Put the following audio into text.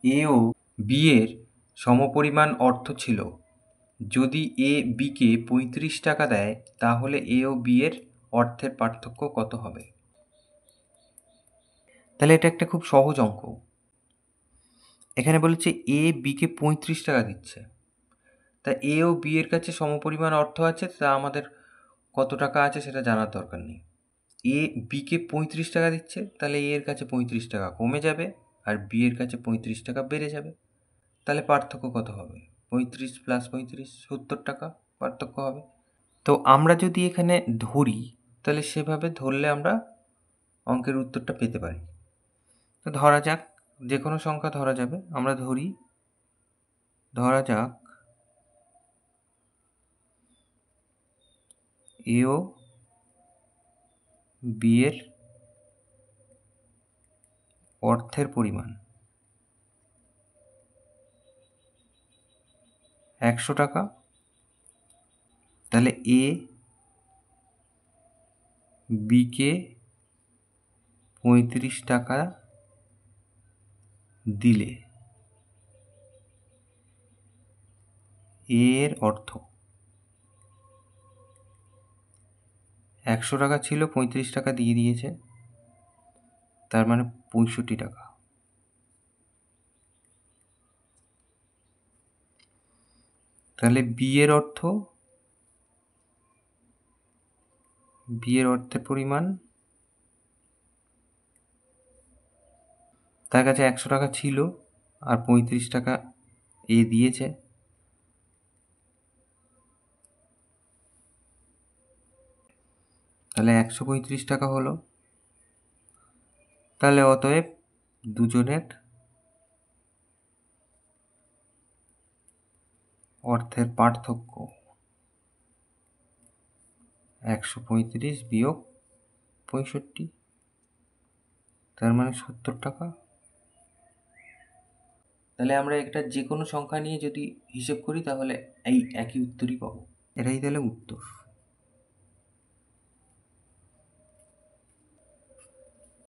এ ও B এর সমপরিমাণ অর্থ ছিল। যদি এ বিকে ৩৫ টাকা দেয় তাহলে এ ও বি এর অর্থের পার্থক্য কত হবে? তাহলে এটা একটা খুব সহজ অঙ্ক। এখানে বলেছে এ বিকে ৩৫ টাকা দিচ্ছে, তা এ ও বি এর কাছে সমপরিমাণ অর্থ আছে, তা আমাদের কত টাকা আছে সেটা জানার দরকার নেই। এ বিকে ৩৫ টাকা দিচ্ছে, তাহলে এ এর কাছে ৩৫ টাকা কমে যাবে আর বি এর কাছে ৩৫ টাকা বেড়ে যাবে। তাহলে পার্থক্য কত হবে? ৩৫ প্লাস ৩৫, ৭০ টাকা পার্থক্য হবে। তো আমরা যদি এখানে ধরি, তাহলে সেভাবে ধরলে আমরা অঙ্কের উত্তরটা পেতে পারি। তো ধরা যাক, যে কোনো সংখ্যা ধরা যাবে, আমরা ধরা যাক এ ও বি এর অর্থের পরিমাণ ১০০ টাকা। তাহলে এ বিকে ৩৫ টাকা দিলে এর অর্থ ১০০ টাকা ছিল, ৩৫ টাকা দিয়ে দিয়েছে, তার মানে ৬৫ টাকা। তাহলে বি এর অর্থের পরিমাণ, তার কাছে ১০০ টাকা ছিল আর ৩৫ টাকা এ দিয়েছে, তাহলে ১৩৫ টাকা হলো। তাহলে অতএব দুজনের অর্থের পার্থক্য ১৩৫ বিয়োগ ৬৫, তার মানে ৭০ টাকা। তাহলে আমরা একটা যে কোনো সংখ্যা নিয়ে যদি হিসেব করি তাহলে এই একই উত্তরই পাবো। এটাই তাহলে উত্তর।